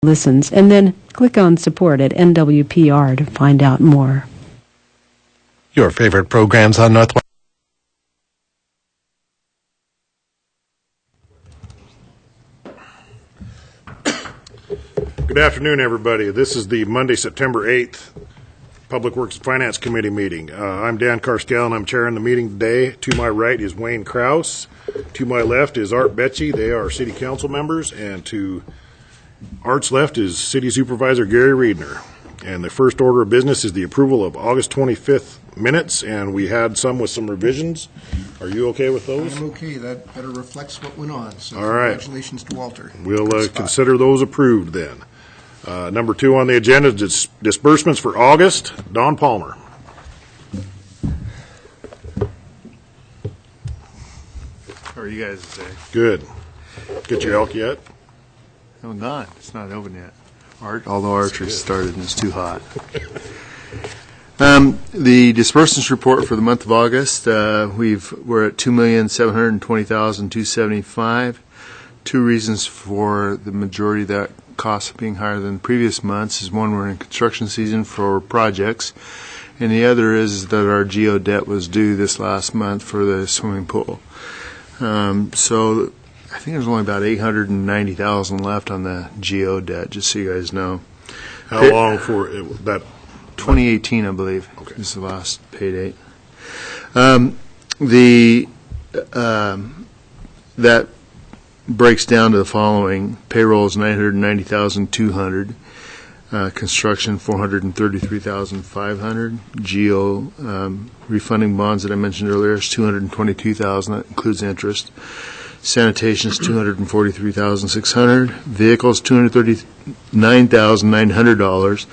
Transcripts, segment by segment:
listens, and then click on support at NWPR to find out more. Your favorite programs on Northwest. Good afternoon, everybody. This is the Monday, September 8th Public Works and Finance Committee meeting. I'm Dan Karskell, and I'm chairing the meeting today. To my right is Wayne Krause. To my left is Art Betchy. They are city council members. And to Art's left is City Supervisor Gary Riedner. And the first order of business is the approval of August 25th minutes, and we had some with some revisions. Are you okay with those? I'm okay. That better reflects what went on. So all right. Congratulations to Walter. We'll consider those approved then. Number 2 on the agenda is disbursements for August. Don Palmer. How are you guys today? Good. Get your elk yet? No, not. It's not open yet. Although archery started and it's too hot. The disbursements report for the month of August, we're at $2,720,275. Two reasons for the majority of that cost being higher than previous months is one, we're in construction season for projects, and the other is that our geo debt was due this last month for the swimming pool. So I think there's only about $890,000 left on the geo debt, just so you guys know. How long for that? 2018, I believe, is the last pay date. That breaks down to the following: payroll is $990,200, construction $433,500, geo refunding bonds that I mentioned earlier is $222,000. That includes interest. Sanitation is $243,600. Vehicles $239,900,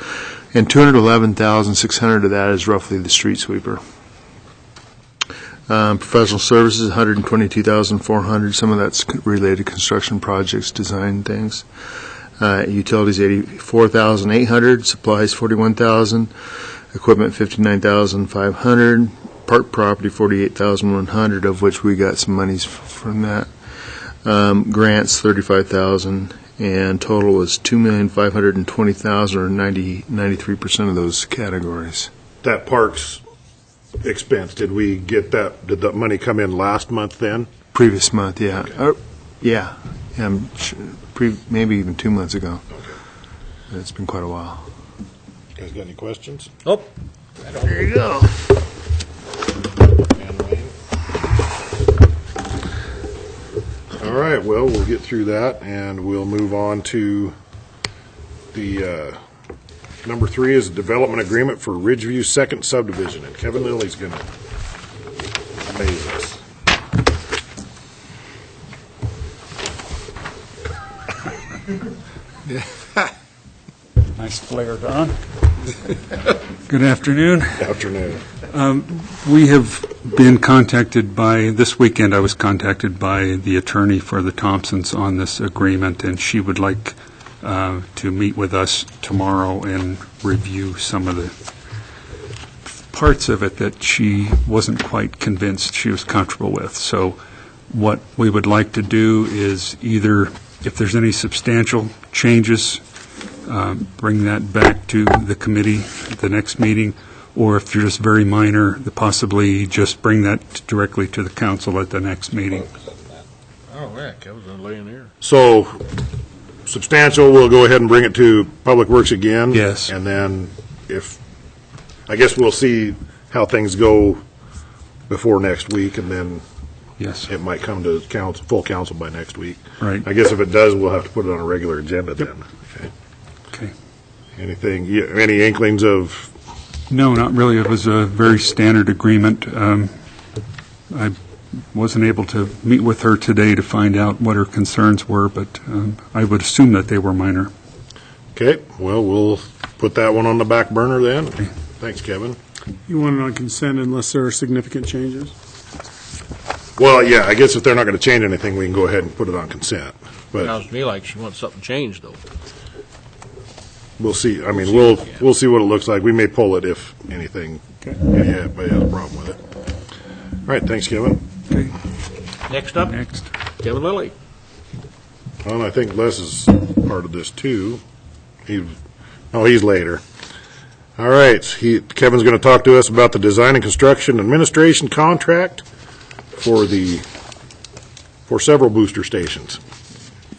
and $211,600 of that is roughly the street sweeper. Professional services $122,400. Some of that's related to construction projects, design things. Utilities $84,800. Supplies $41,000. Equipment $59,500. Park property $48,100, of which we got some monies from that. Grants $35,000, and total was $2,520,000, or 93% of those categories. That parks expense, did we get that? Did that money come in last month then? Previous month, yeah. Okay. Yeah, maybe even 2 months ago. Okay. It's been quite a while. You guys got any questions? Oh, there you go. All right, well, we'll get through that, and we'll move on to the number 3 is a development agreement for Ridgeview Second Subdivision, and Kevin Lilly's going to amaze us. Nice flare, Don. Good afternoon. Afternoon. We have been contacted this weekend I was contacted by the attorney for the Thompsons on this agreement, and she would like to meet with us tomorrow and review some of the parts of it that she wasn't quite convinced she was comfortable with. So what we would like to do is either, if there's any substantial changes, bring that back to the committee at the next meeting, or if you're just very minor, possibly just bring that directly to the council at the next meeting. Oh, yeah, Kevin's going to lay in here. So, substantial, we'll go ahead and bring it to Public Works again. Yes. And then I guess we'll see how things go before next week, and then yes, it might come to full council by next week. Right. I guess if it does, we'll have to put it on a regular agenda then. Okay. Any inklings of? No, not really. It was a very standard agreement. I wasn't able to meet with her today to find out what her concerns were, but I would assume that they were minor. Okay. Well, we'll put that one on the back burner then. Okay. Thanks, Kevin. You want it on consent unless there are significant changes? Well, yeah, I guess if they're not going to change anything, we can go ahead and put it on consent. But Sounds to me like she wants something changed, though. we'll see. I mean, we'll see what it looks like. We may pull it if anything. Okay. Anybody has a problem with it. All right, thanks, Kevin. Okay. Next up, Next. Kevin Lilly. Well, I think Les is part of this too. He's later. All right, Kevin's going to talk to us about the design and construction administration contract for several booster stations.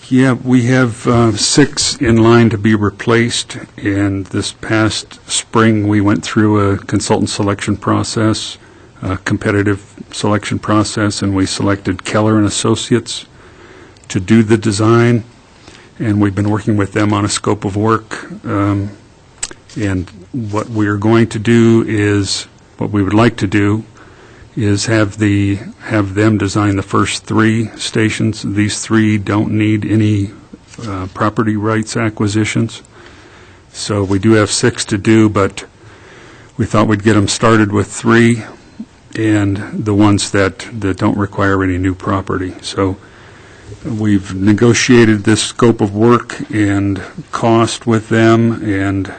Yeah, we have 6 in line to be replaced, and this past spring, we went through a consultant selection process, a competitive selection process, and we selected Keller and Associates to do the design, and we've been working with them on a scope of work. And what we are going to do is, what we would like to do is have them design the first 3 stations. These 3 don't need any property rights acquisitions. So we do have 6 to do, but we thought we'd get them started with 3 and the ones that don't require any new property. So we've negotiated this scope of work and cost with them, and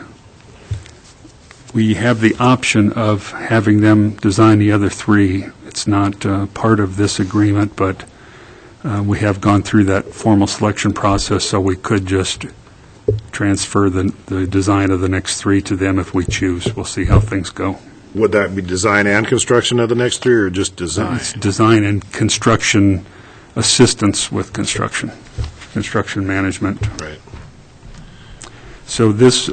we have the option of having them design the other 3. It's not part of this agreement, but we have gone through that formal selection process, so we could just transfer the design of the next 3 to them if we choose. We'll see how things go. Would that be design and construction of the next 3, or just design? It's design and construction assistance with construction management. Right. So this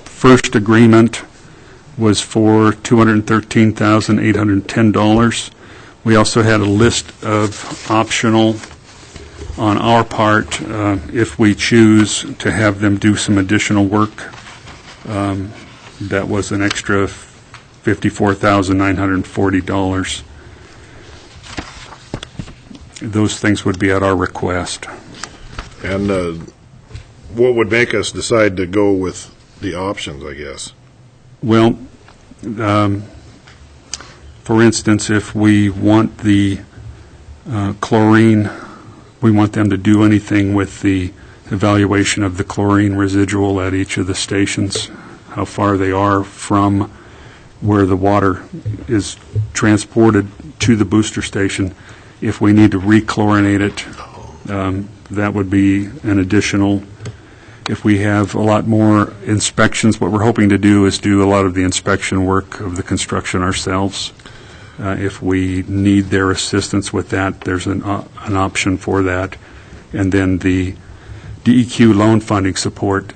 first agreement was for $213,810. We also had a list of optional on our part if we choose to have them do some additional work. That was an extra $54,940. Those things would be at our request. And what would make us decide to go with the options, I guess? Well, for instance, if we want the chlorine, we want them to do anything with the evaluation of the chlorine residual at each of the stations, how far they are from where the water is transported to the booster station. If we need to rechlorinate it, that would be an additional. If we have a lot more inspections, what we're hoping to do is do a lot of the inspection work of the construction ourselves. If we need their assistance with that, there's an option for that. And then the DEQ loan funding support,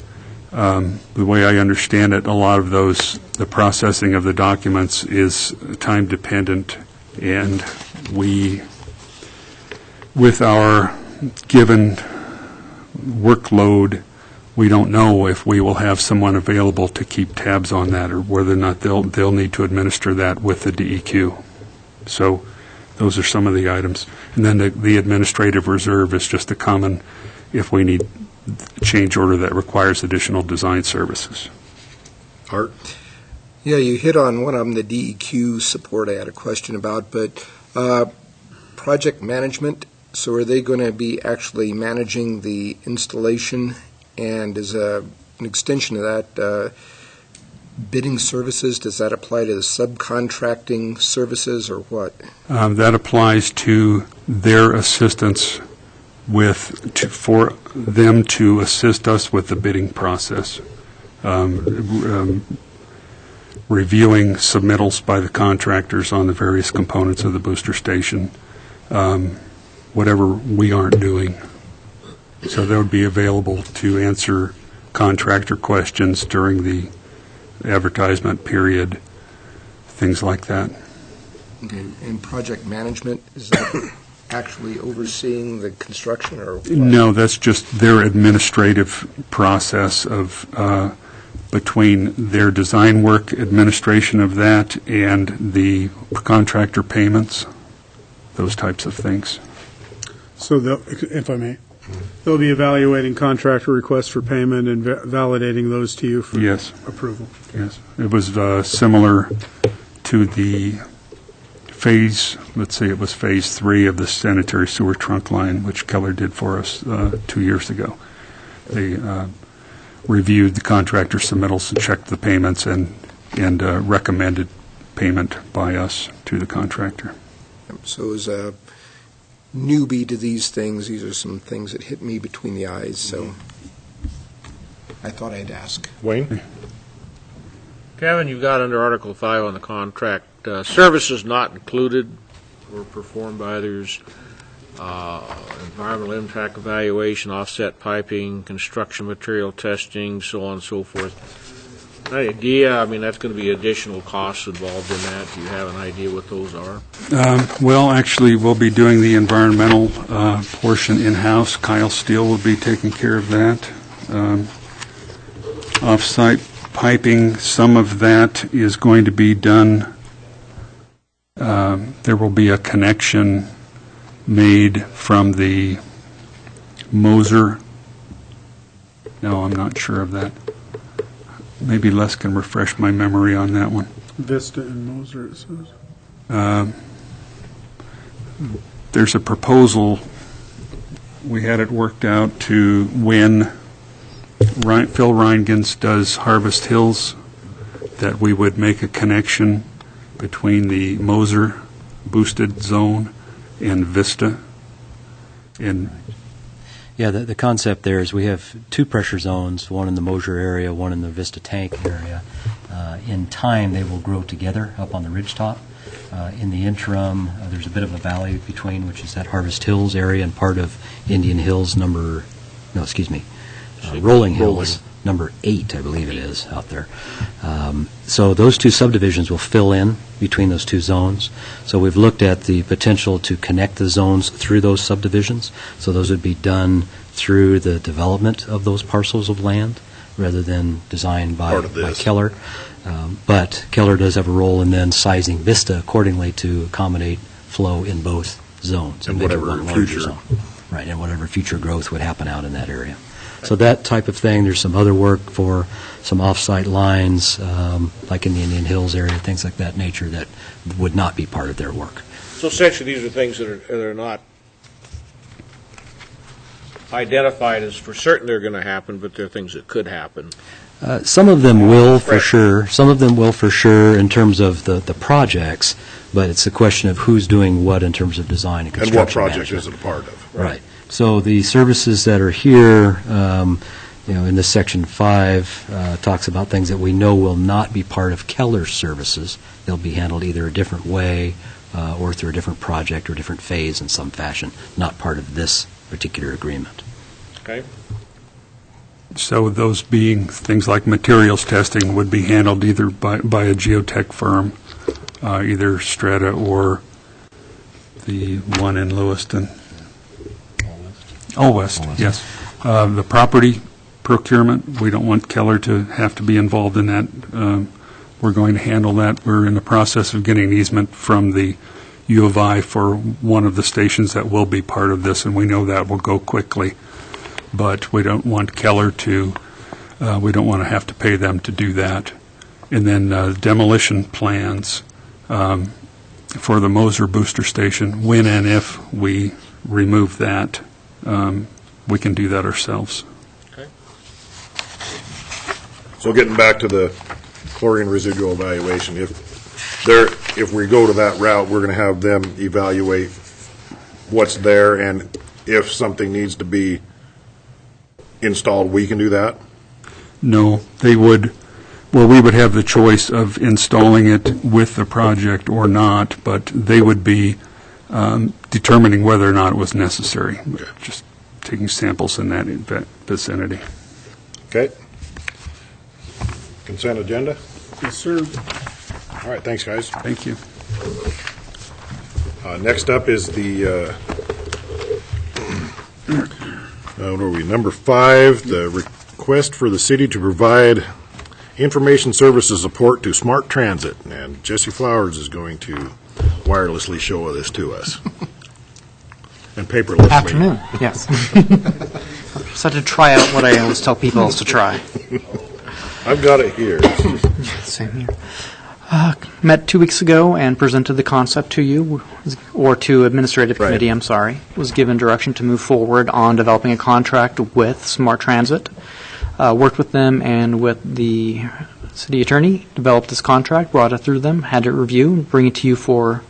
the way I understand it, a lot of the processing of the documents is time dependent, and with our given workload, we don't know if we will have someone available to keep tabs on that, or whether or not they'll need to administer that with the DEQ. So those are some of the items. And then the administrative reserve is just a common if we need a change order that requires additional design services. Art? Yeah, you hit on one of them, the DEQ support I had a question about, but project management, so are they going to be actually managing the installation? And as an extension of that, bidding services, does that apply to the subcontracting services or what? That applies to their assistance for them to assist us with the bidding process, reviewing submittals by the contractors on the various components of the booster station, whatever we aren't doing. So they would be available to answer contractor questions during the advertisement period, things like that. And project management, is that actually overseeing the construction or what? No, that's just their administrative process of between their design work, administration of that, and the contractor payments, those types of things. So, if I may, they'll be evaluating contractor requests for payment and validating those to you for Yes. approval. Yes. It was similar to the phase 3 of the sanitary sewer trunk line, which Keller did for us 2 years ago. They reviewed the contractor submittals and checked the payments and recommended payment by us to the contractor. So as a newbie to these things, these are some things that hit me between the eyes, so. I thought I'd ask. Wayne? Kevin, you've got under Article 5 on the contract, services not included or performed by others, environmental impact evaluation, offset piping, construction material testing, so on and so forth. Idea, I mean, that's going to be additional costs involved in that. Do you have an idea what those are? Well, actually, we'll be doing the environmental portion in-house. Kyle Steele will be taking care of that. Off-site piping, some of that is going to be done. There will be a connection made from the Moser. No, I'm not sure of that. Maybe Les can refresh my memory on that one. Vista and Moser, it says. There's a proposal, we had it worked out to when Phil Reingans does Harvest Hills, that we would make a connection between the Moser boosted zone and Vista. Yeah, the concept there is we have two pressure zones, one in the Mosier area, one in the Vista Tank area. In time, they will grow together up on the ridgetop. In the interim, there's a bit of a valley between, which is that Harvest Hills area and part of Indian Hills Rolling Hills, number 8, I believe it is, out there. So those two subdivisions will fill in between those two zones. So we've looked at the potential to connect the zones through those subdivisions. So those would be done through the development of those parcels of land rather than designed by Keller. But Keller does have a role in then sizing Vista accordingly to accommodate flow in both zones. And whatever future. Right, and whatever future growth would happen out in that area. So that type of thing. There's some other work for some off-site lines, like in the Indian Hills area, things like that nature that would not be part of their work. So essentially, these are things that are not identified as for certain they're going to happen, but they're things that could happen. Some of them will for sure. Some of them will for sure in terms of the projects, but it's a question of who's doing what in terms of design and construction. And what project management. is it a part of? Right. So the services that are here, in this section 5, talks about things that we know will not be part of Keller's services. They'll be handled either a different way or through a different project or different phase in some fashion, not part of this particular agreement. Okay. So those being things like materials testing would be handled either by a geotech firm, either Strata or the one in Lewiston. West, yes. The property procurement, we don't want Keller to have to be involved in that. We're going to handle that. We're in the process of getting an easement from the U of I for one of the stations that will be part of this, and we know that will go quickly. But we don't want Keller to, we don't want to have to pay them to do that. And then demolition plans for the Moser booster station, when and if we remove that, we can do that ourselves. Okay. So getting back to the chlorine residual evaluation, if we go to that route, we're going to have them evaluate what's there, and if something needs to be installed, we can do that? No, they would, well, we would have the choice of installing it with the project or not, but they would be determining whether or not it was necessary, just taking samples in that vicinity. Okay. Consent agenda? Yes, sir. All right, thanks, guys. Thank you. Next up is the, what are we, number 5, the request for the city to provide information services support to smart transit. And Jesse Flowers is going to wirelessly show this to us. And paperless. Afternoon, yes. Just had to try out what I always tell people else to try. I've got it here. Same here. Met 2 weeks ago and presented the concept to you, or to Administrative Committee, I'm sorry. Was given direction to move forward on developing a contract with Smart Transit. Worked with them and with the city attorney, developed this contract, brought it through them, had it reviewed, bring it to you for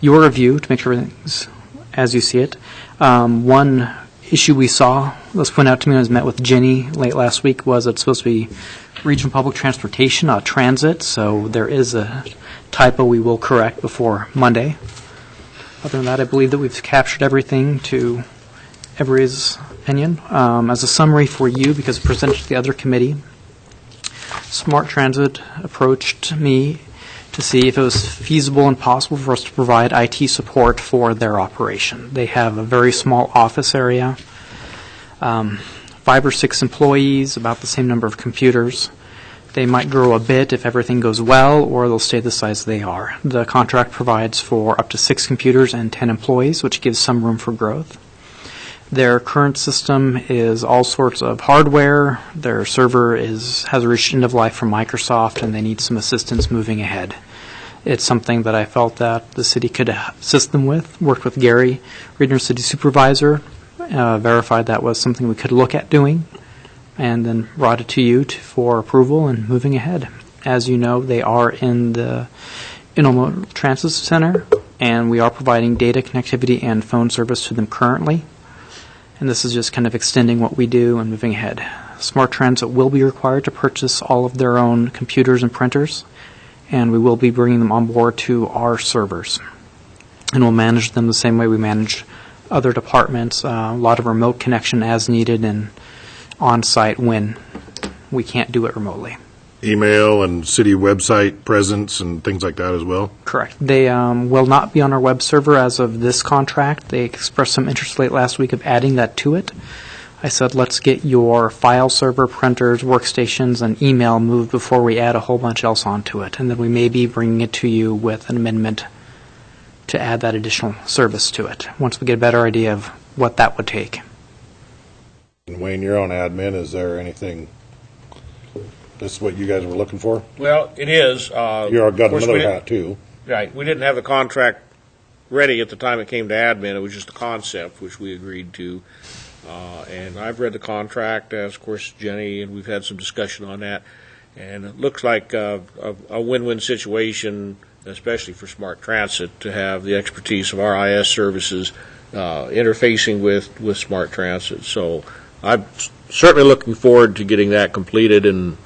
your review to make sure everything's as you see it. One issue we saw was pointed out to me when I was met with Jenny late last week was it's supposed to be regional public transportation, not transit, so there is a typo we will correct before Monday. Other than that, I believe that we've captured everything to everybody's opinion. As a summary for you, because it presented to the other committee, Smart Transit approached me to see if it was feasible and possible for us to provide IT support for their operation. They have a very small office area, 5 or 6 employees, about the same number of computers. They might grow a bit if everything goes well, or they'll stay the size they are. The contract provides for up to 6 computers and 10 employees, which gives some room for growth. Their current system is all sorts of hardware. Their server has reached end of life from Microsoft, and they need some assistance moving ahead. It's something that I felt that the city could assist them with. Worked with Gary, Regional City Supervisor, verified that was something we could look at doing, and then brought it to you for approval and moving ahead. As you know, they are in the Intermodal Transit Center, and we are providing data connectivity and phone service to them currently. And this is just kind of extending what we do and moving ahead. Smart Transit will be required to purchase all of their own computers and printers, and we will be bringing them on board to our servers. And we'll manage them the same way we manage other departments, a lot of remote connection as needed and on-site when we can't do it remotely. Email and city website presence and things like that as well? Correct. They will not be on our web server as of this contract. They expressed some interest late last week of adding that to it. I said, let's get your file server, printers, workstations, and email moved before we add a whole bunch else onto it. And then we may be bringing it to you with an amendment to add that additional service to it, once we get a better idea of what that would take. And Wayne, you're on admin. Is there anything, this is what you guys were looking for? Well, it is. You've got another hat, too. Right. We didn't have the contract ready at the time it came to admin. It was just a concept, which we agreed to. And I've read the contract, as, of course, Jenny, and we've had some discussion on that. And it looks like a win-win situation, especially for Smart Transit, to have the expertise of our IS services interfacing with Smart Transit. So I'm certainly looking forward to getting that completed and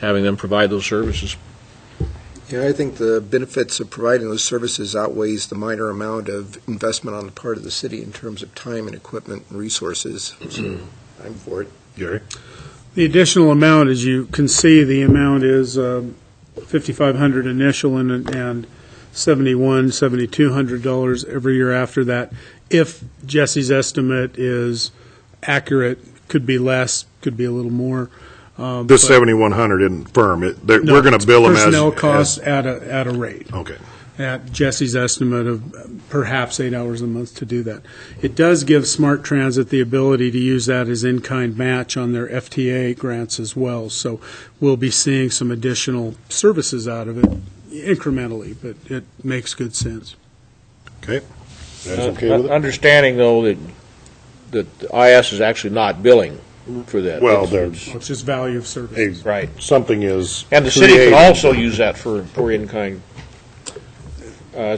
having them provide those services. Yeah, I think the benefits of providing those services outweighs the minor amount of investment on the part of the city in terms of time and equipment and resources. So I'm for it. Gary? The additional amount, as you can see, the amount is $5,500 initial and $7,200 every year after that. If Jesse's estimate is accurate, could be less, could be a little more. This 7,100 isn't firm. We're going to bill them as personnel costs at a rate. Okay. At Jesse's estimate of perhaps 8 hours a month to do that. It does give Smart Transit the ability to use that as in-kind match on their FTA grants as well. So we'll be seeing some additional services out of it incrementally, but it makes good sense. Okay. Guys okay with it? Understanding, though, that IS is actually not billing for that. Well, It's just value of service. Right. Something is And the city can also use that for in-kind,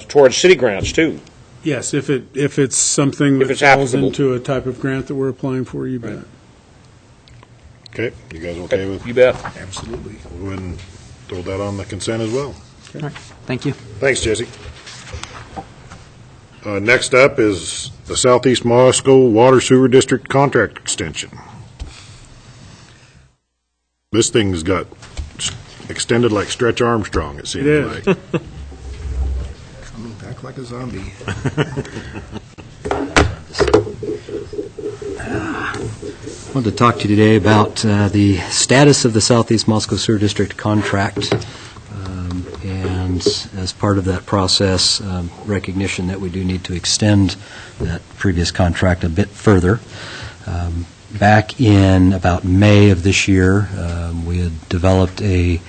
towards city grants, too. Yes, if it's something If that it's falls applicable. into a type of grant that we're applying for, you bet. Okay. You guys okay with? You bet. Absolutely. We'll go ahead and throw that on the consent as well. All right. Thank you. Thanks, Jesse. Next up is the Southeast Moscow Water Sewer District contract extension. This thing's got extended like Stretch Armstrong, it seems It is. like. Coming back like a zombie. I wanted to talk to you today about the status of the Southeast Moscow Sewer District contract, and as part of that process, recognition that we do need to extend that previous contract a bit further. Back in about May of this year, we had developed a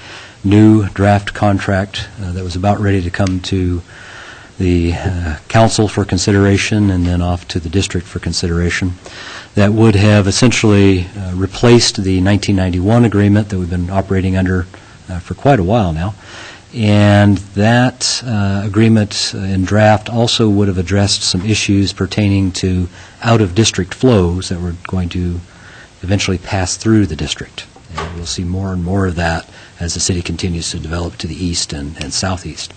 new draft contract that was about ready to come to the council for consideration and then off to the district for consideration, that would have essentially replaced the 1991 agreement that we've been operating under for quite a while now, And that agreement in draft also would have addressed some issues pertaining to out-of-district flows that were going to eventually pass through the district. And we'll see more and more of that as the city continues to develop to the east and southeast.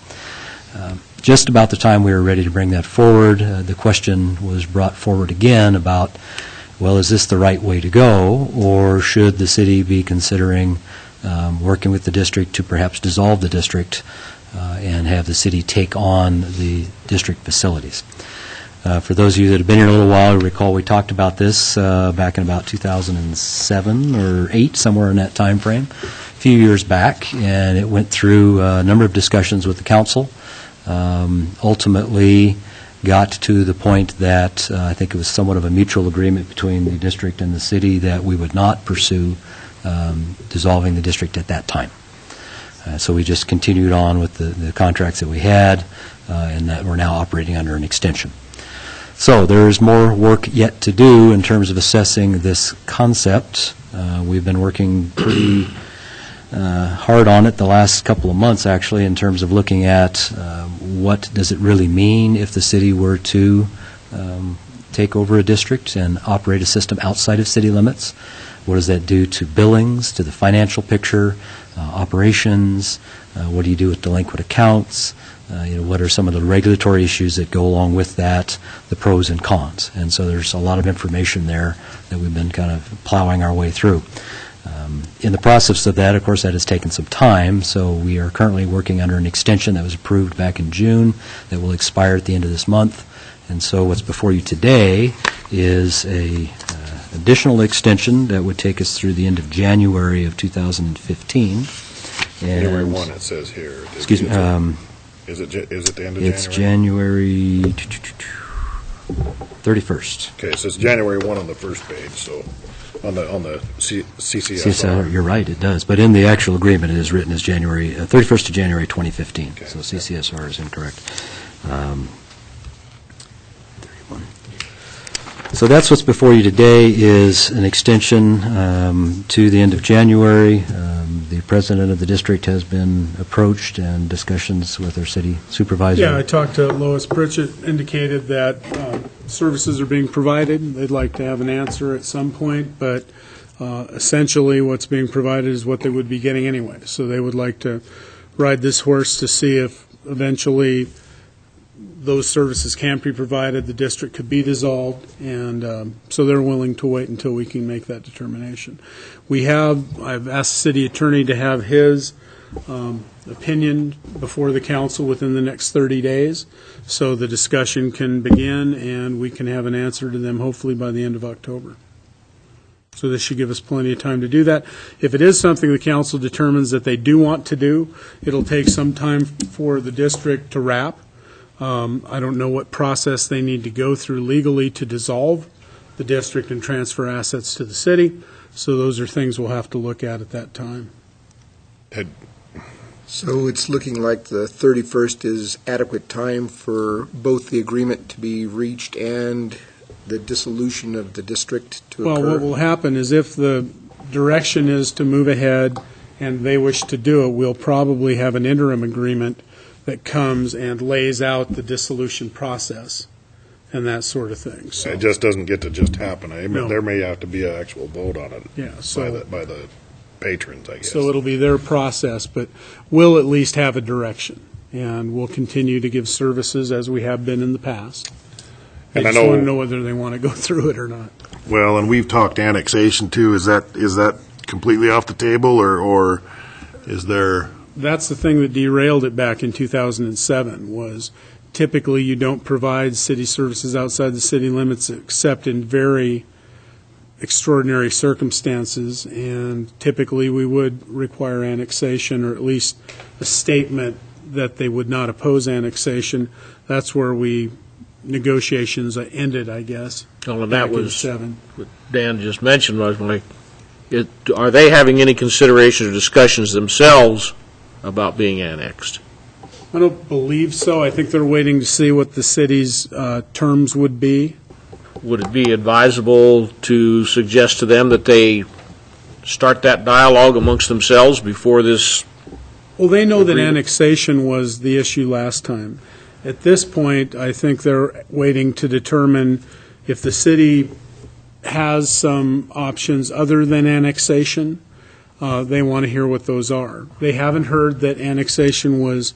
Just about the time we were ready to bring that forward, the question was brought forward again about, well, is this the right way to go, or should the city be considering working with the district to perhaps dissolve the district and have the city take on the district facilities? For those of you that have been here a little while, you recall we talked about this back in about 2007 or 8, somewhere in that time frame, a few years back, and it went through a number of discussions with the council. Ultimately got to the point that I think it was somewhat of a mutual agreement between the district and the city that we would not pursue dissolving the district at that time. So we just continued on with the contracts that we had, and that we're now operating under an extension. So there is more work yet to do in terms of assessing this concept. We've been working pretty hard on it the last couple of months, actually, in terms of looking at what does it really mean if the city were to take over a district and operate a system outside of city limits. What does that do to billings, to the financial picture, operations? What do you do with delinquent accounts? What are some of the regulatory issues that go along with that, the pros and cons? And so there's a lot of information there that we've been kind of plowing our way through. In the process of that, of course, that has taken some time, so we are currently working under an extension that was approved back in June that will expire at the end of this month. And so what's before you today is a additional extension that would take us through the end of January of 2015. January 1, it says here. Excuse me. Is it the end of It's January? January 31st. Okay, so it's January 1 on the first page, so on the CCSR. CCSR, you're right, it does. But in the actual agreement, it is written as January 31st of January 2015. Okay. So CCSR is incorrect. 31. So that's what's before you today is an extension to the end of January. The president of the district has been approached and discussions with our city supervisor. Yeah, I talked to Lois Pritchett, indicated that services are being provided. They'd like to have an answer at some point, but essentially what's being provided is what they would be getting anyway. So they would like to ride this horse to see if eventually those services can be provided, the district could be dissolved, and so they're willing to wait until we can make that determination. I've asked the city attorney to have his opinion before the council within the next 30 days, so the discussion can begin and we can have an answer to them hopefully by the end of October. So this should give us plenty of time to do that. If it is something the council determines that they do want to do, it'll take some time for the district to wrap. I don't know what process they need to go through legally to dissolve the district and transfer assets to the city. So those are things we'll have to look at that time. So it's looking like the 31st is adequate time for both the agreement to be reached and the dissolution of the district to occur? Well, what will happen is if the direction is to move ahead and they wish to do it, we'll probably have an interim agreement that comes and lays out the dissolution process and that sort of thing. So It just doesn't get to just happen. I mean, No. there may have to be an actual vote on it Yeah, so by the patrons, I guess. So it'll be their process, but we'll at least have a direction, and we'll continue to give services as we have been in the past. They And I just want to know- know whether they want to go through it or not. Well, and we've talked annexation too. Is that completely off the table, or is there? That's the thing that derailed it back in 2007, was typically you don't provide city services outside the city limits except in very extraordinary circumstances, and typically we would require annexation or at least a statement that they would not oppose annexation. That's where negotiations ended, I guess. Well, and back that in was '07. what Dan just mentioned. Was like, are they having any considerations or discussions themselves about being annexed? I don't believe so. I think they're waiting to see what the city's terms would be. Would it be advisable to suggest to them that they start that dialogue amongst themselves before this Well, they know that annexation was the issue last time. At this point, I think they're waiting to determine if the city has some options other than annexation. They want to hear what those are. They haven't heard that annexation was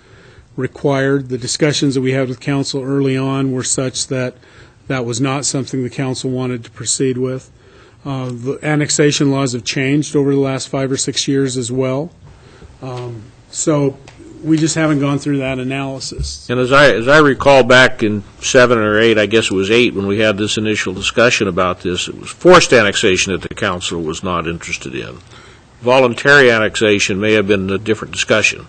required. The discussions that we had with council early on were such that that was not something the council wanted to proceed with. The annexation laws have changed over the last 5 or 6 years as well. So we just haven't gone through that analysis. And as I recall back in 7 or 8, I guess it was 8, when we had this initial discussion about this, it was forced annexation that the council was not interested in. Voluntary annexation may have been a different discussion.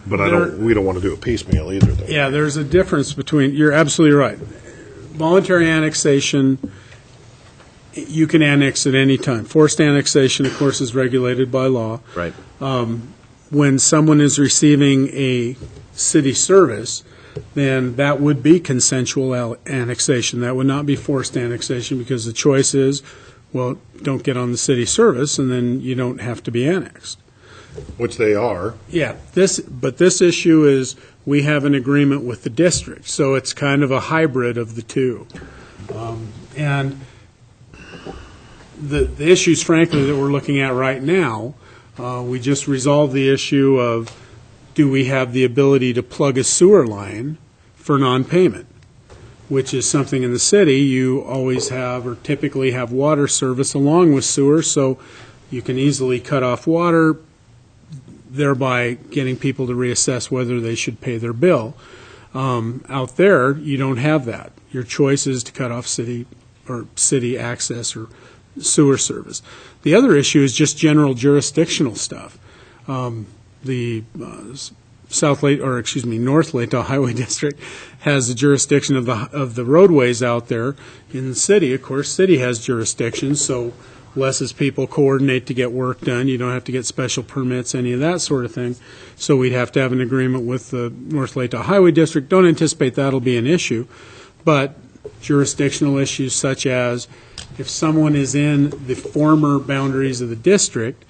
But we don't want to do it piecemeal either, though. Yeah, there's a difference between, you're absolutely right. Voluntary annexation, you can annex at any time. Forced annexation, of course, is regulated by law. Right. When someone is receiving a city service, then that would be consensual annexation. That would not be forced annexation, because the choice is, well, don't get on the city service, and then you don't have to be annexed. Which they are. Yeah, but this issue is, we have an agreement with the district, so it's kind of a hybrid of the two. And the issues, frankly, that we're looking at right now, we just resolved the issue of, do we have the ability to plug a sewer line for non-payment, which is something in the city you always have, or typically have, water service along with sewer, so you can easily cut off water, thereby getting people to reassess whether they should pay their bill. Out there, you don't have that. Your choice is to cut off city access or sewer service. The other issue is just general jurisdictional stuff. The North Lake Highway District has the jurisdiction of the roadways out there. In the city, of course, city has jurisdiction, so less as people coordinate to get work done, you don't have to get special permits, any of that sort of thing. So we'd have to have an agreement with the North Lake Highway District. Don't anticipate that'll be an issue. But jurisdictional issues such as, if someone is in the former boundaries of the district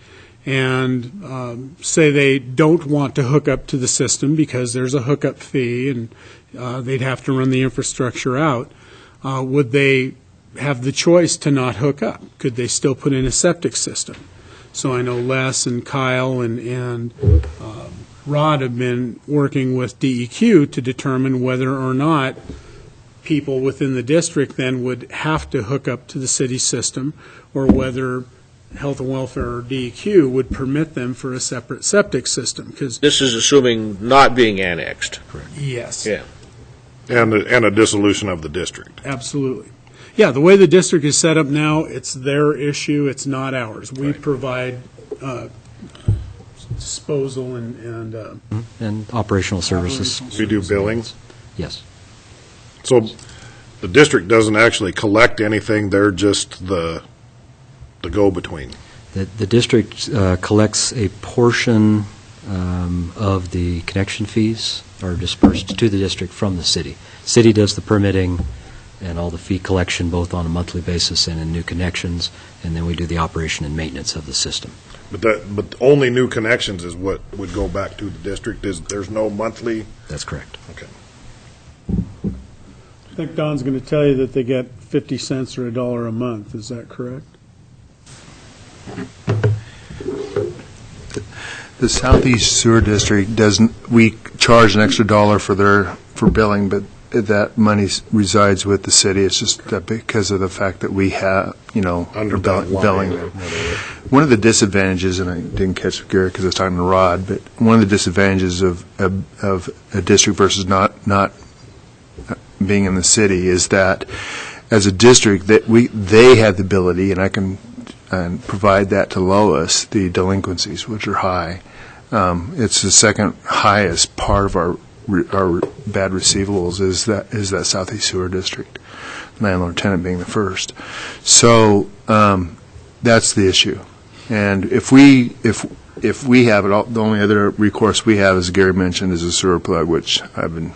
and say they don't want to hook up to the system because there's a hookup fee and they'd have to run the infrastructure out, would they have the choice to not hook up? Could they still put in a septic system? So I know Les and Kyle and Rod have been working with DEQ to determine whether or not people within the district then would have to hook up to the city system, or whether Health and Welfare or DEQ would permit them for a separate septic system. Because this is assuming not being annexed. Correct. Yes. Yeah. And a dissolution of the district. Absolutely. Yeah, the way the district is set up now, it's their issue, it's not ours. We provide disposal and operational services. We do billing? Yes. So the district doesn't actually collect anything, they're just the go-between. The district collects a portion of the connection fees are dispersed to the district from the city. City does the permitting and all the fee collection, both on a monthly basis and in new connections, and then we do the operation and maintenance of the system. But only new connections is what would go back to the district. There's no monthly? That's correct. Okay. I think Don's going to tell you that they get 50 cents or $1 a month. Is that correct? The Southeast Sewer District we charge an extra $1 for billing, but that money resides with the city. It's just that because of the fact that we have, Under billing them. One of the disadvantages, and I didn't catch Gary because I was talking to Rod, but one of the disadvantages of a district versus not being in the city is that as a district that they have the ability, and I can provide that to Lois, the delinquencies, which are high. It's the second highest part of our bad receivables is that Southeast Sewer District, landlord tenant being the first. So that's the issue. And if we have it, the only other recourse we have, as Gary mentioned, is a sewer plug, which I've been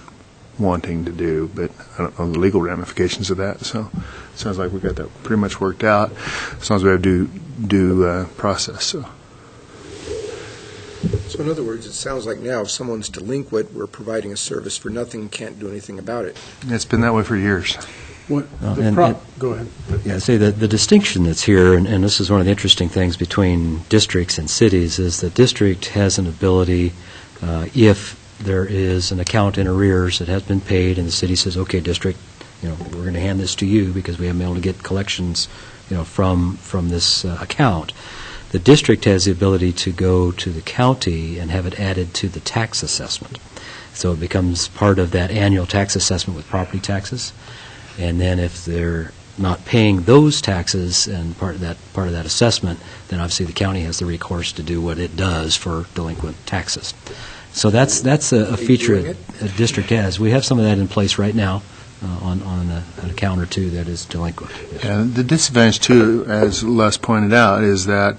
wanting to do, but I don't know the legal ramifications of that. So it sounds like we got that pretty much worked out, as long as we have due process. So. So in other words, it sounds like now if someone's delinquent, we're providing a service for nothing, can't do anything about it. It's been that way for years. What, go ahead. Yeah, say that the distinction that's here, and this is one of the interesting things between districts and cities, is the district has an ability, if there is an account in arrears that has been paid, and the city says, okay, district, we're going to hand this to you because we haven't been able to get collections, from this account. The district has the ability to go to the county and have it added to the tax assessment. So it becomes part of that annual tax assessment with property taxes. And then if they're not paying those taxes and part of that assessment, then obviously the county has the recourse to do what it does for delinquent taxes. So that's a feature a district has. We have some of that in place right now on an account or two that is delinquent. Yes. And the disadvantage, too, as Les pointed out, is that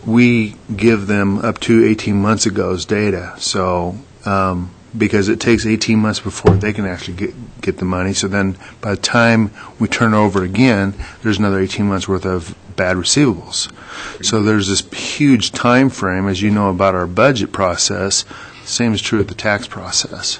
we give them up to 18 months ago's data. So because it takes 18 months before they can actually get the money. So then by the time we turn over again, there's another 18 months worth of bad receivables. So there's this huge time frame, as you know, about our budget process. Same is true with the tax process.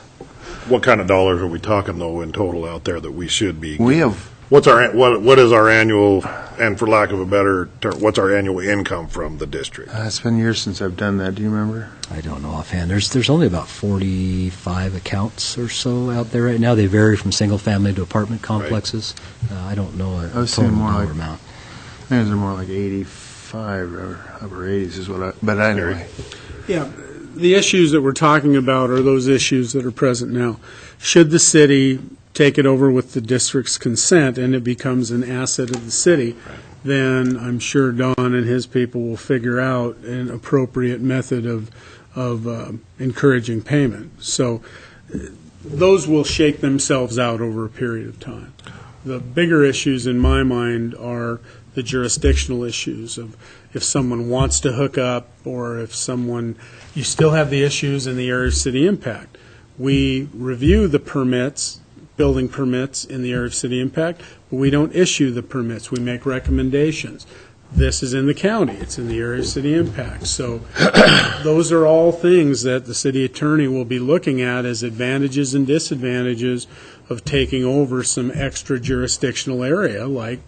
What kind of dollars are we talking, though, in total out there that we should be? We have... What is our annual, and for lack of a better term, what's our annual income from the district? It's been years since I've done that. Do you remember? I don't know offhand. There's only about 45 accounts or so out there right now. They vary from single family to apartment complexes. Right. I don't know a total dollar amount. I think they're more like 85 or upper 80s is what I... But anyway. Yeah. The issues that we're talking about are those issues that are present now. Should the city take it over with the district's consent and it becomes an asset of the city, then I'm sure Don and his people will figure out an appropriate method of encouraging payment. So those will shake themselves out over a period of time. The bigger issues in my mind are the jurisdictional issues of if someone wants to hook up or if someone, you still have the issues in the area of city impact. We review the permits, building permits in the area of city impact, but we don't issue the permits. We make recommendations. This is in the county. It's in the area of city impact. So those are all things that the city attorney will be looking at as advantages and disadvantages of taking over some extra jurisdictional area like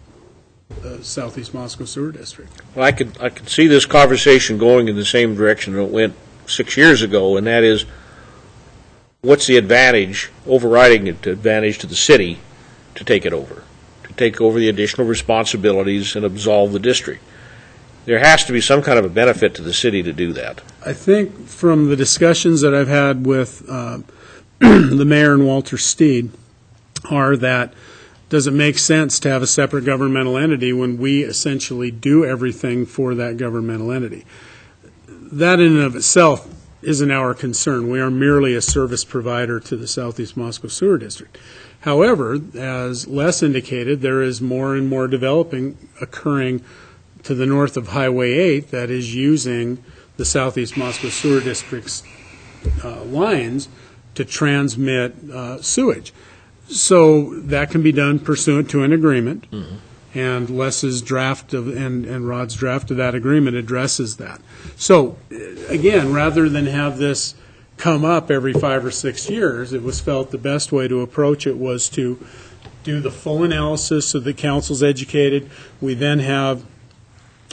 the Southeast Moscow Sewer District. Well, I could see this conversation going in the same direction that it went 6 years ago, and that is, what's the advantage, overriding advantage to the city to take it over, to take over the additional responsibilities and absolve the district? There has to be some kind of a benefit to the city to do that. I think from the discussions that I've had with the mayor and Walter Steed are that does it make sense to have a separate governmental entity when we essentially do everything for that governmental entity? That in and of itself isn't our concern. We are merely a service provider to the Southeast Moscow Sewer District. However, as Les indicated, there is more and more developing occurring to the north of Highway 8 that is using the Southeast Moscow Sewer District's lines to transmit sewage. So that can be done pursuant to an agreement, and Les's draft and Rod's draft of that agreement addresses that. So, again, rather than have this come up every 5 or 6 years, it was felt the best way to approach it was to do the full analysis so the council's educated. We then have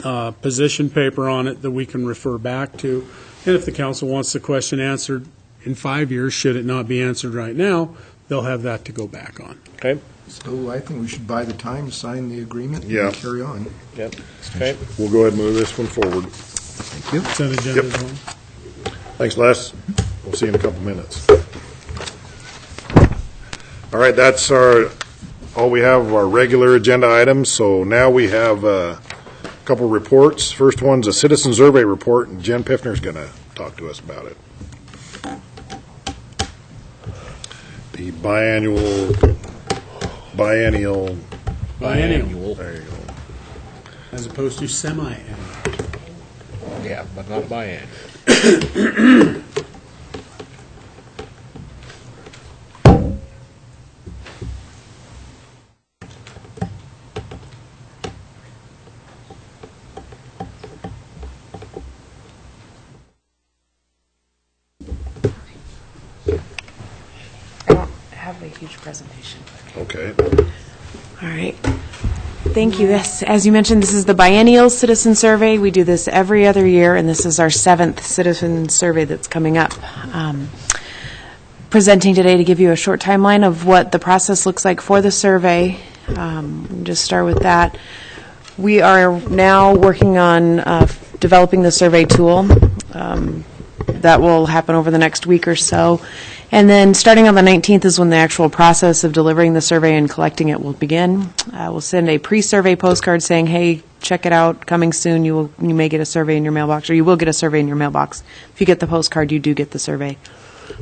a position paper on it that we can refer back to. And if the council wants the question answered in 5 years, should it not be answered right now, they'll have that to go back on. Okay. So I think we should buy the time, sign the agreement, Yeah. and carry on. Yep. Okay. We'll go ahead and move this one forward. Thank you. Consent agenda as well. Thanks, Les. We'll see you in a couple minutes. All right, that's all we have of our regular agenda items. So now we have a couple reports. First one's a citizen survey report, and Jen Piffner's going to talk to us about it. The biennial. Biennial. There you go. As opposed to semi-annual. Yeah, but not biannual. a huge presentation. Okay. All right. Thank you. Yes, as you mentioned, this is the biennial citizen survey. We do this every other year, and this is our 7th citizen survey that's coming up. Presenting today to give you a short timeline of what the process looks like for the survey. Just start with that. We are now working on developing the survey tool. That will happen over the next week or so. And then starting on the 19th is when the actual process of delivering the survey and collecting it will begin. We'll send a pre-survey postcard saying, hey, check it out, coming soon. You may get a survey in your mailbox, or you will get a survey in your mailbox. If you get the postcard, you do get the survey.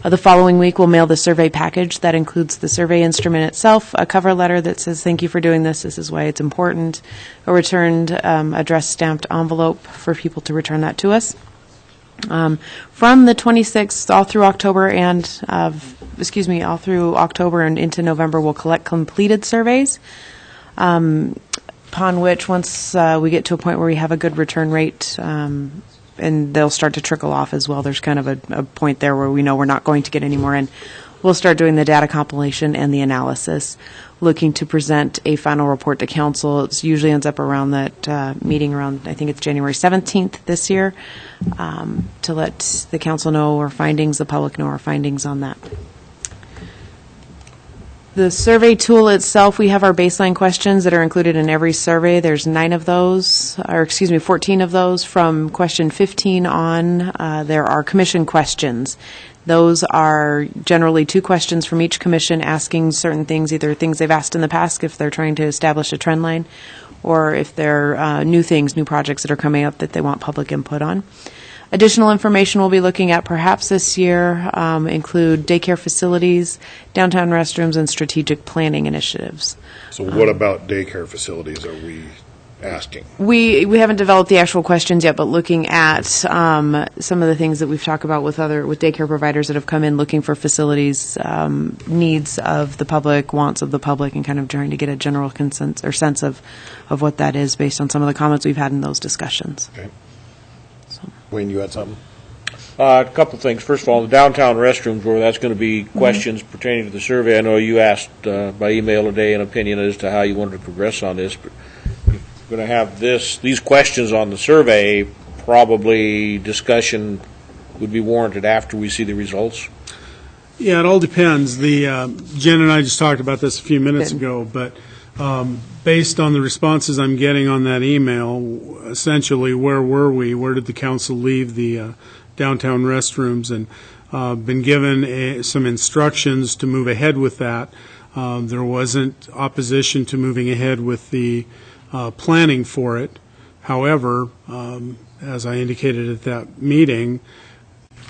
The following week, we'll mail the survey package. That includes the survey instrument itself, a cover letter that says, thank you for doing this is why it's important, a returned address stamped envelope for people to return that to us. From the 26th all through October all through October and into November, we'll collect completed surveys, upon which once we get to a point where we have a good return rate, and they'll start to trickle off as well. There's kind of a point there where we know we're not going to get any more in. We'll start doing the data compilation and the analysis, looking to present a final report to council. It usually ends up around that meeting around, I think it's January 17th this year, to let the council know our findings, the public know our findings on that. The survey tool itself, we have our baseline questions that are included in every survey. There's 14 of those. From question 15 on, there are commission questions. Those are generally 2 questions from each commission asking certain things, either things they've asked in the past if they're trying to establish a trend line, or if they're new things, new projects that are coming up that they want public input on. Additional information we'll be looking at perhaps this year include daycare facilities, downtown restrooms, and strategic planning initiatives. So what about daycare facilities are we asking? We haven't developed the actual questions yet, but looking at some of the things that we've talked about with daycare providers that have come in looking for facilities, needs of the public, wants of the public, and kind of trying to get a general consensus or sense of what that is based on some of the comments we've had in those discussions. Okay. Wayne, you had something? A couple of things. First of all, the downtown restrooms, where that's going to be questions pertaining to the survey. I know you asked by email today an opinion as to how you wanted to progress on this, but if we're going to have these questions on the survey, probably discussion would be warranted after we see the results. Yeah, it all depends. Jen and I just talked about this a few minutes ago, but based on the responses I'm getting on that email, essentially, where were we? Where did the council leave the downtown restrooms? And been given some instructions to move ahead with that. There wasn't opposition to moving ahead with the planning for it. However, as I indicated at that meeting,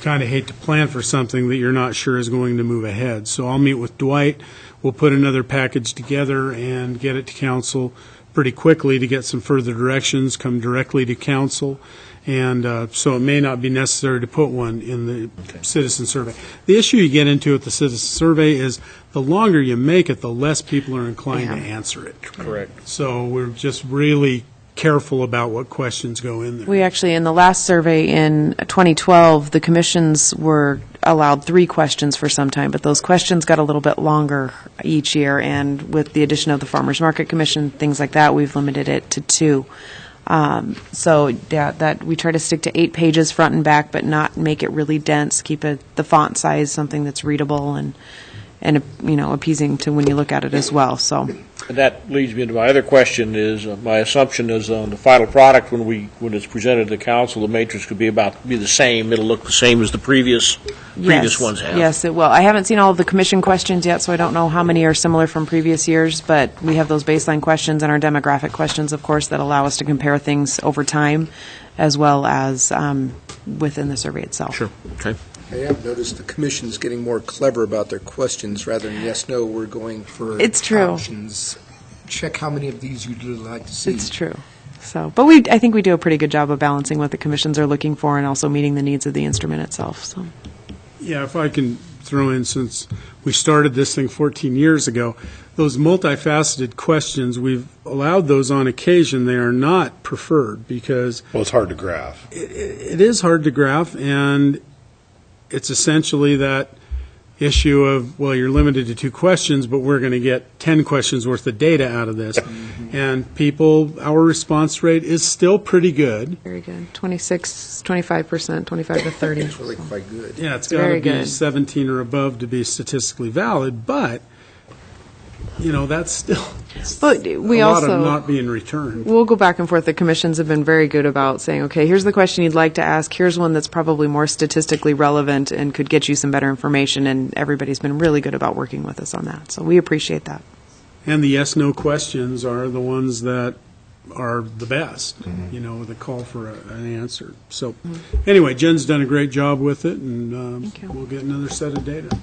kind of hate to plan for something that you're not sure is going to move ahead. So I'll meet with Dwight. We'll put another package together and get it to council pretty quickly to get some further directions, come directly to council. And so it may not be necessary to put one in the citizen survey. The issue you get into with the citizen survey is the longer you make it, the less people are inclined to answer it. Correct. So we're just really careful about what questions go in there. We actually, in the last survey in 2012, the commissions were allowed 3 questions for some time, but those questions got a little bit longer each year, and with the addition of the Farmers Market Commission, things like that, we've limited it to 2. So yeah, that we try to stick to 8 pages front and back, but not make it really dense, keep the font size something that's readable and appeasing to when you look at it as well. So. And that leads me into my other question is, my assumption is on the final product, when it's presented to the council, the matrix could be the same. It'll look the same as the previous ones have. Yes, it will. I haven't seen all of the commission questions yet, so I don't know how many are similar from previous years, but we have those baseline questions and our demographic questions, of course, that allow us to compare things over time as well as within the survey itself. Sure. Okay. I have noticed the commission's getting more clever about their questions rather than yes, no, we're going for It's true. options. Check how many of these you'd really like to see. It's true. So, but I think we do a pretty good job of balancing what the commissions are looking for and also meeting the needs of the instrument itself. So. Yeah, if I can throw in, since we started this thing 14 years ago, those multifaceted questions, we've allowed those on occasion. They are not preferred because... Well, it's hard to graph. It is hard to graph, and it's essentially that issue of, well, you're limited to 2 questions, but we're going to get 10 questions worth of data out of this. And people, our response rate is still pretty good. Very good. 25%, 25 to 30. It's really quite good. Yeah, it's got to very be good. 17 or above to be statistically valid, but, that's still But we a lot of also, not being returned. we'll go back and forth. The commissions have been very good about saying, okay, here's the question you'd like to ask. Here's one that's probably more statistically relevant and could get you some better information. And everybody's been really good about working with us on that. So we appreciate that. And the yes/no questions are the ones that are the best, that call for an answer. So anyway, Jen's done a great job with it, and Thank you. we'll get another set of data.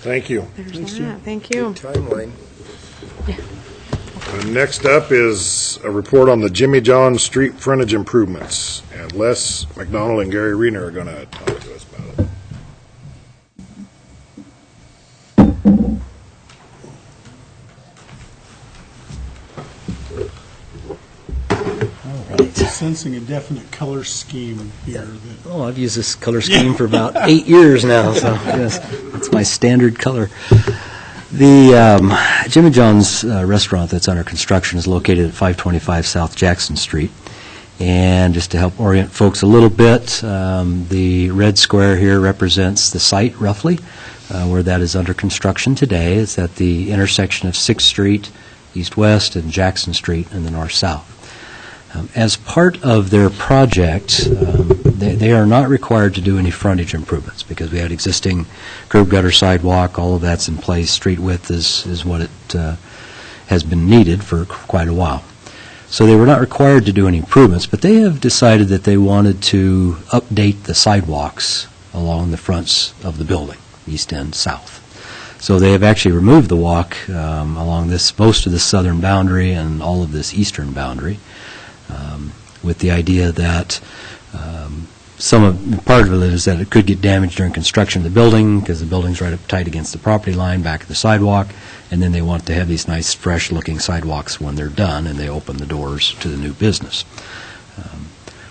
Thank you. There's that. Thank you. Timeline. Next up is a report on the Jimmy John Street frontage improvements. And Les McDonald and Gary Rena are going to talk to us about it. Sensing a definite color scheme here. Oh, I've used this color scheme for about 8 years now, so yes, it's my standard color. The Jimmy John's restaurant that's under construction is located at 525 South Jackson Street. And just to help orient folks a little bit, the red square here represents the site roughly, where that is under construction today. It's at the intersection of 6th Street, east-west, and Jackson Street in the north-south. As part of their project, they are not required to do any frontage improvements because we had existing curb gutter sidewalk, all of that's in place. Street width is what it has been needed for quite a while. So they were not required to do any improvements, but they have decided that they wanted to update the sidewalks along the fronts of the building, east and south. So they have actually removed the walk along most of the southern boundary and all of this eastern boundary. With the idea that part of it is that it could get damaged during construction of the building because the building's right up tight against the property line back at the sidewalk, and then they want to have these nice, fresh-looking sidewalks when they're done and they open the doors to the new business.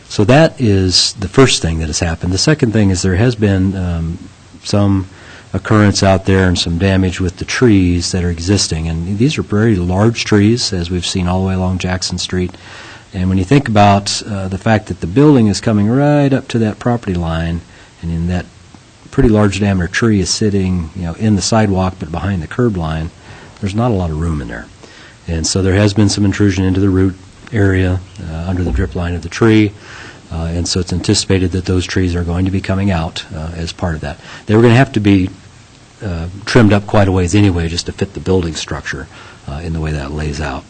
So that is the first thing that has happened. The second thing is there has been some occurrence out there and some damage with the trees that are existing, and these are very large trees, as we've seen all the way along Jackson Street. And when you think about the fact that the building is coming right up to that property line, and in that pretty large diameter tree is sitting, in the sidewalk but behind the curb line, there's not a lot of room in there. And so there has been some intrusion into the root area under the drip line of the tree, and so it's anticipated that those trees are going to be coming out as part of that. They were going to have to be trimmed up quite a ways anyway just to fit the building structure in the way that lays out.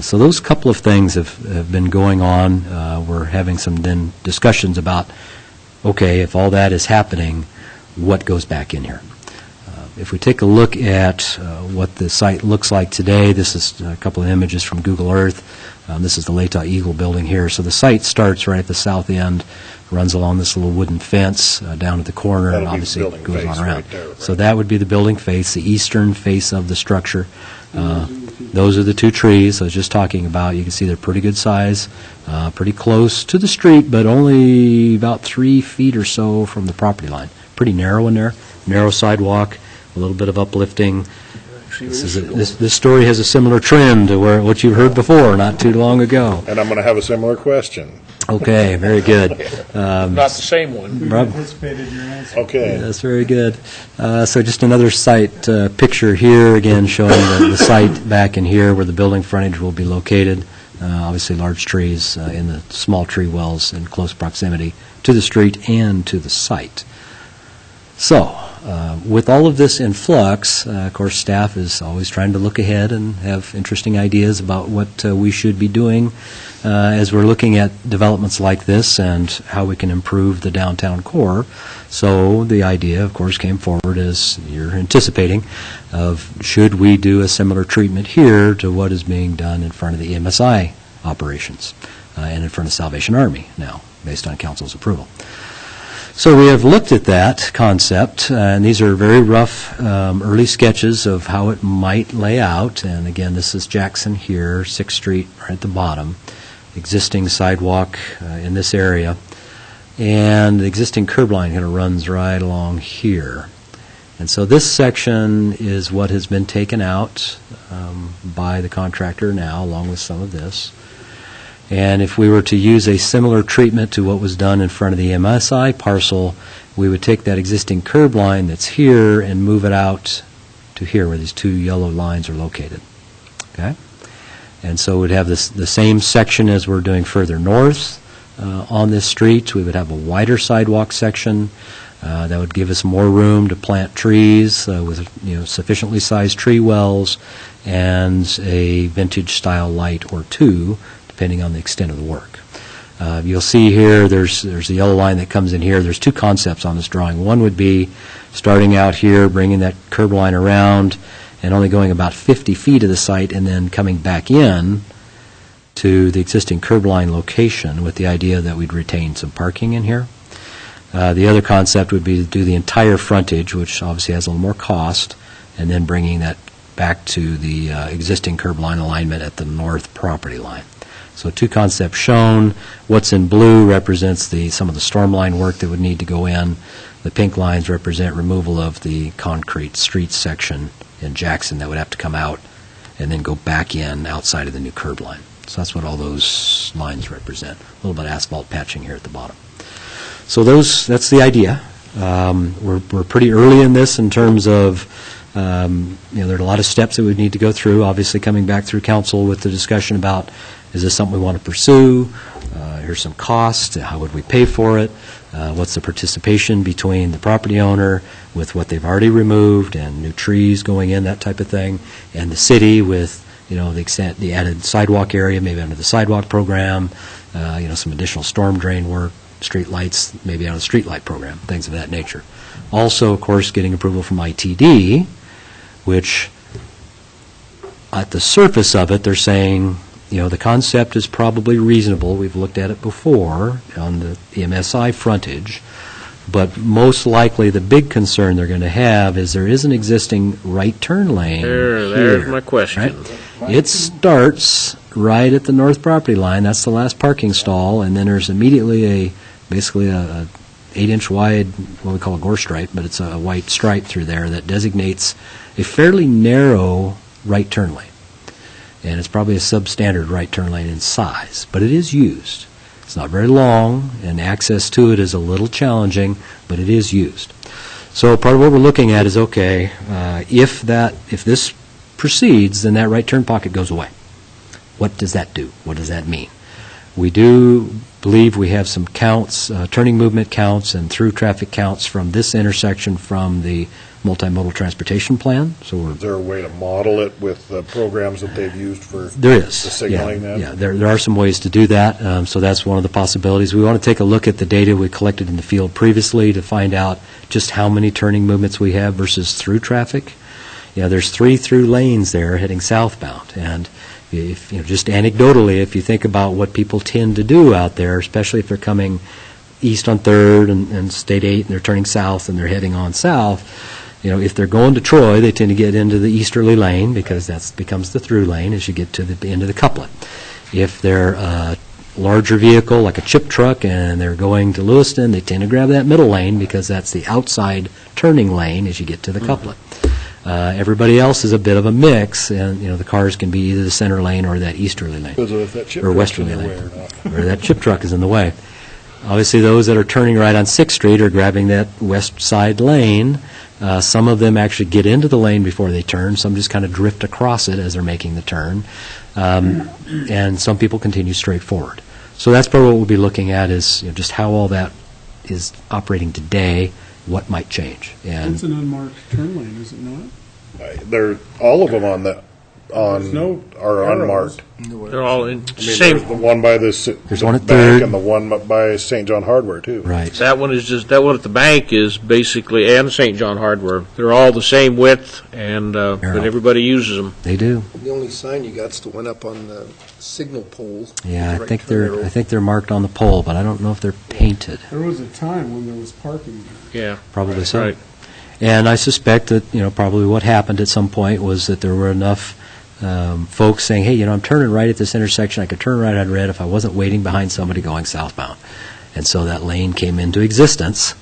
So those couple of things have been going on. We're having some then discussions about, okay, if all that is happening, what goes back in here? If we take a look at what the site looks like today, this is a couple of images from Google Earth. This is the Lata Eagle building here. So the site starts right at the south end, runs along this little wooden fence down at the corner, and obviously it goes on around. So that would be the building face, the eastern face of the structure. Those are the 2 trees I was just talking about. You can see they're pretty good size, pretty close to the street, but only about 3 feet or so from the property line. Pretty narrow in there, narrow sidewalk, a little bit of uplifting. This story has a similar trend to what you've heard before not too long ago. And I'm going to have a similar question. Okay, very good. Not the same one. Anticipated your answer. Okay. That's very good. So just another site picture here, again showing the site back in here where the building frontage will be located. Obviously large trees in the small tree wells in close proximity to the street and to the site. So with all of this in flux, of course, staff is always trying to look ahead and have interesting ideas about what we should be doing as we're looking at developments like this and how we can improve the downtown core. So the idea, of course, came forward, as you're anticipating, of should we do a similar treatment here to what is being done in front of the MSI operations and in front of Salvation Army now, based on council's approval. So we have looked at that concept, and these are very rough early sketches of how it might lay out. And again, this is Jackson here, 6th Street right at the bottom, existing sidewalk in this area. and the existing curb line kind of runs right along here. And so this section is what has been taken out by the contractor now, along with some of this. And if we were to use a similar treatment to what was done in front of the MSI parcel, we would take that existing curb line that's here and move it out to here where these two yellow lines are located. Okay? And so we'd have the same section as we're doing further north on this street. We would have a wider sidewalk section that would give us more room to plant trees with sufficiently sized tree wells and a vintage style light or two, depending on the extent of the work. You'll see here there's the yellow line that comes in here. There's two concepts on this drawing. One would be starting out here, bringing that curb line around and only going about 50 feet of the site and then coming back in to the existing curb line location with the idea that we'd retain some parking in here. The other concept would be to do the entire frontage, which obviously has a little more cost, and then bringing that back to the existing curb line alignment at the north property line. So two concepts shown. What's in blue represents some of the storm line work that would need to go in. The pink lines represent removal of the concrete street section in Jackson that would have to come out and then go back in outside of the new curb line. So that's what all those lines represent. A little bit of asphalt patching here at the bottom. So that's the idea. We're pretty early in this in terms of, there are a lot of steps that we need to go through, obviously coming back through council with the discussion about, is this something we want to pursue? Here's some costs. How would we pay for it? What's the participation between the property owner with what they've already removed and new trees going in, that type of thing, and the city with, the added sidewalk area, maybe under the sidewalk program, some additional storm drain work, street lights, maybe out of the street light program, things of that nature. Also, of course, getting approval from ITD, which at the surface of it, they're saying, the concept is probably reasonable. We've looked at it before on the MSI frontage, but most likely the big concern they're going to have is there is an existing right turn lane There's my question. Right? It starts right at the north property line. That's the last parking stall, and then there's immediately basically a 8-inch wide, what we call a gore stripe, but it's a white stripe through there that designates a fairly narrow right turn lane. And it's probably a substandard right turn lane in size, but it is used. It's not very long, and access to it is a little challenging, but it is used. So part of what we're looking at is, okay, if this proceeds, then that right turn pocket goes away. What does that do? What does that mean? We do believe we have some counts, turning movement counts and through traffic counts from this intersection from the multimodal transportation plan. So Is there a way to model it with the programs that they've used for there is the signaling then? Yeah, there are some ways to do that. So that's one of the possibilities. We want to take a look at the data we collected in the field previously to find out just how many turning movements we have versus through traffic. There's 3 through lanes there heading southbound, and if just anecdotally, if you think about what people tend to do out there, especially if they're coming east on 3rd and State 8 and they're turning south and they're heading on south, if they're going to Troy, they tend to get into the easterly lane because that becomes the through lane as you get to the end of the couplet. If they're a larger vehicle like a chip truck and they're going to Lewiston, they tend to grab that middle lane because that's the outside turning lane as you get to the couplet. Everybody else is a bit of a mix, and the cars can be either the center lane or that easterly lane, or westerly lane, or that chip truck is in the way. Obviously, those that are turning right on 6th Street are grabbing that west side lane. Some of them actually get into the lane before they turn. Some just kind of drift across it as they're making the turn, and some people continue straight forward. So that's probably what we'll be looking at is just how all that is operating today. What might change? And it's an unmarked turn lane, is it not? They're all of them are arrows. unmarked. They're all in There's the one by there's one at bank 3rd and the one by St. John Hardware too. Right. That one at the bank is basically, and St. John Hardware. They're all the same width, and but everybody uses them. They do. The only sign you got's the one up on the signal pole. Yeah, The I think right turn they're marked on the pole, but I don't know if they're painted. There was a time when there was parking there. Yeah, Probably so. right. And I suspect that probably what happened at some point was that there were enough folks saying, hey, I'm turning right at this intersection. I could turn right on red if I wasn't waiting behind somebody going southbound. And so that lane came into existence,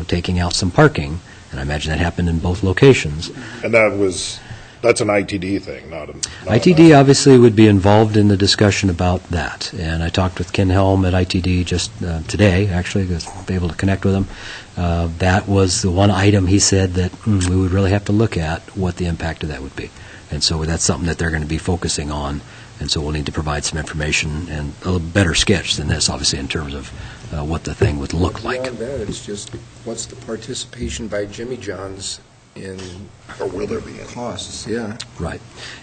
taking out some parking. And I imagine that happened in both locations. And that's an ITD thing, not an... ITD obviously would be involved in the discussion about that. And I talked with Ken Helm at ITD just today, actually, to be able to connect with him. That was the one item he said that we would really have to look at what the impact of that would be. And so that's something that they're going to be focusing on. And so we'll need to provide some information and a better sketch than this, obviously, in terms of what the thing would look like. Beyond that, it's just, what's the participation by Jimmy John's in, Or will there be any? costs? Yeah. Right.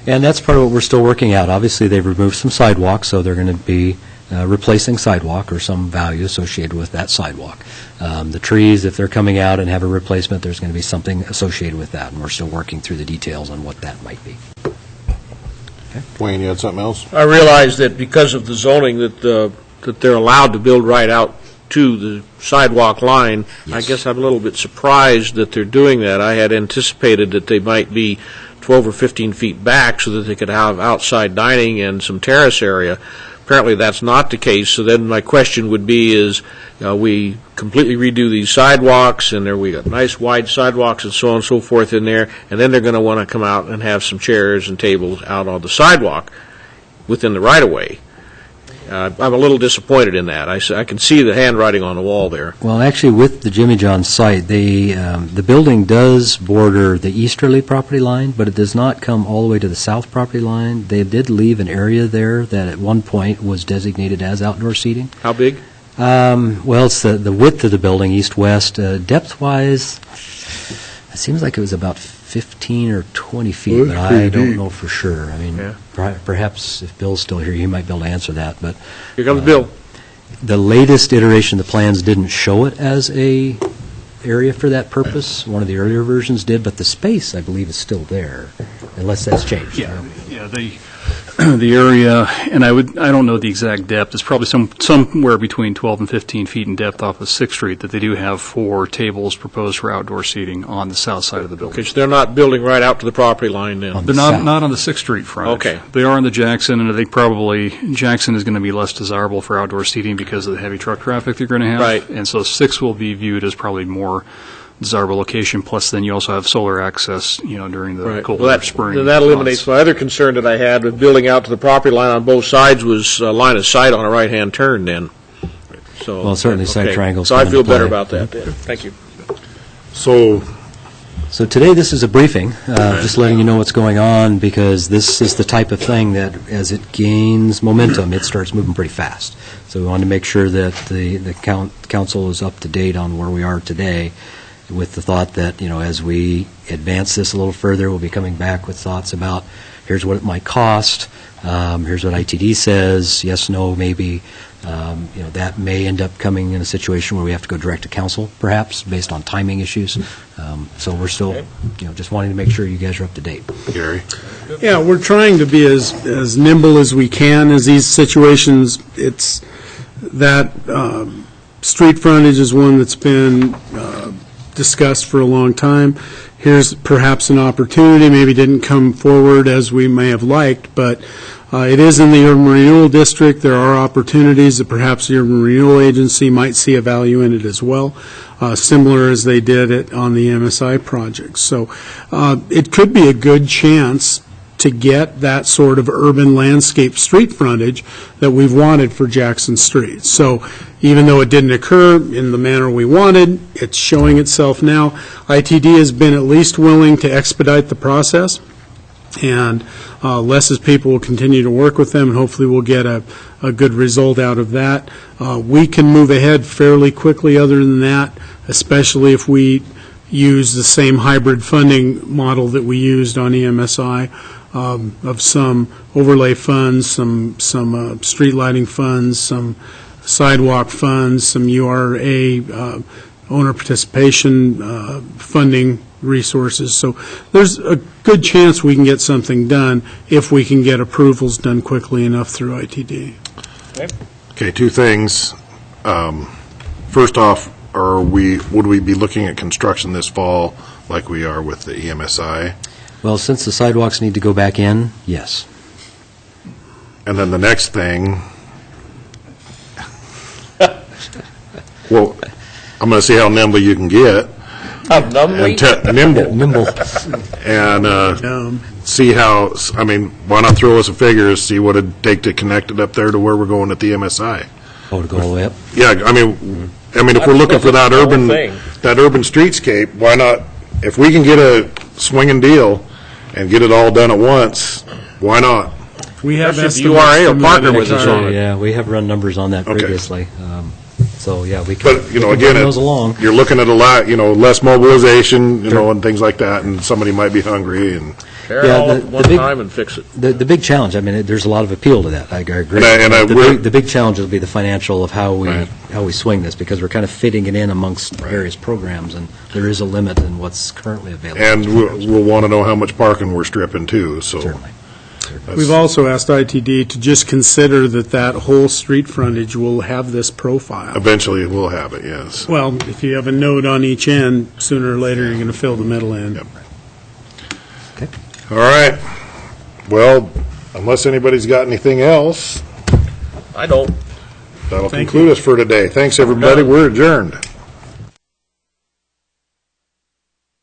And that's part of what we're still working out. Obviously, they've removed some sidewalks, so they're going to be replacing sidewalk or some value associated with that sidewalk. The trees, if they're coming out and have a replacement, there's going to be something associated with that, and we're still working through the details on what that might be. Wayne, you had something else? I realize that because of the zoning that they're allowed to build right out to the sidewalk line, Yes. I guess I'm a little bit surprised that they're doing that. I had anticipated that they might be 12 or 15 feet back so that they could have outside dining and some terrace area. Apparently that's not the case, so then my question would be is, we completely redo these sidewalks, and we got nice wide sidewalks and so on and so forth in there, and then they're going to want to come out and have some chairs and tables out on the sidewalk within the right-of-way. I'm a little disappointed in that. I can see the handwriting on the wall there. Well, actually, with the Jimmy John's site, the building does border the easterly property line, but it does not come all the way to the south property line. They did leave an area there that at one point was designated as outdoor seating. How big? Well, it's the width of the building, east-west. Depth-wise, it seems like it was about 15 or 20 feet, but I don't know for sure. I mean, Yeah. perhaps if Bill's still here, he might be able to answer that. But Here comes Bill. the latest iteration of the plans didn't show it as a area for that purpose. One of the earlier versions did, but the space, I believe, is still there, unless that's changed. Yeah, the area, and I don't know the exact depth, it's probably somewhere between 12 and 15 feet in depth off of 6th Street, that they do have 4 tables proposed for outdoor seating on the south side of the building. Okay, so they're not building right out to the property line then? They're not on the 6th Street front. Okay. They are on the Jackson, and I think probably Jackson is going to be less desirable for outdoor seating because of the heavy truck traffic they're going to have. Right. And so 6 will be viewed as probably more desirable location, plus then you also have solar access, during the Right. colder Well, spring. then that eliminates my other concern that I had with building out to the property line on both sides was line of sight on a right-hand turn then. So, Well, certainly side okay. triangles So I come feel into better play. about that then. Thank you. So, So today, this is a briefing, just letting you know what's going on, because this is the type of thing that, as it gains momentum, it starts moving pretty fast. So we want to make sure that the council is up to date on where we are today, with the thought that, as we advance this a little further, we'll be coming back with thoughts about, here's what it might cost, here's what ITD says, yes, no, maybe. That may end up coming in a situation where we have to go direct to council, perhaps, based on timing issues. So we're still, just wanting to make sure you guys are up to date. Gary? Yeah, we're trying to be as nimble as we can as these situations. It's that street frontage is one that's been discussed for a long time. Here's perhaps an opportunity, maybe didn't come forward as we may have liked, but it is in the Urban Renewal District. There are opportunities that perhaps the Urban Renewal Agency might see a value in it as well, similar as they did it on the MSI project. So it could be a good chance to get that sort of urban landscape street frontage that we've wanted for Jackson Street. So even though it didn't occur in the manner we wanted, it's showing itself now. ITD has been at least willing to expedite the process, and Les's people will continue to work with them, and hopefully we'll get a good result out of that. We can move ahead fairly quickly other than that, especially if we use the same hybrid funding model that we used on EMSI, of some overlay funds, some street lighting funds, some sidewalk funds, some URA owner participation funding resources. So there's a good chance we can get something done if we can get approvals done quickly enough through ITD. Okay, two things. First off, would we be looking at construction this fall like we are with the EMSI? Well, since the sidewalks need to go back in, yes. And then the next thing, Well, I'm going to see how nimble you can get. Nimble. And see how, I mean, why not throw us a figure, see what it'd take to connect it up there to where we're going at the MSI? Oh, to go all the way up? Yeah, I mean, if we're looking for that urban streetscape, why not, if we can get a swinging deal and get it all done at once, why not? We have Especially if URA will partner with us on it. Yeah, we have run numbers on that Okay. previously. So, yeah, we can, But, we can again, bring those along. you're looking at a lot, less mobilization, and things like that, and somebody might be hungry, and Tear it Yeah, all the- at one the big- time and fix it. The big challenge, I mean, there's a lot of appeal to that, I agree. And The big challenge will be the financial of how Right. we swing this, because we're kind of fitting it in amongst various programs, and there is a limit in what's currently available. and we'll want to know how much parking we're stripping, too, so. Certainly. that's- We've also asked ITD to just consider that whole street frontage will have this profile. Eventually, we'll have it, yes. Well, if you have a node on each end, sooner or later, you're going to fill the middle end. Yep. All right. Well, unless anybody's got anything else, I don't. that'll Thank conclude us for today. Thanks, everybody. We're adjourned.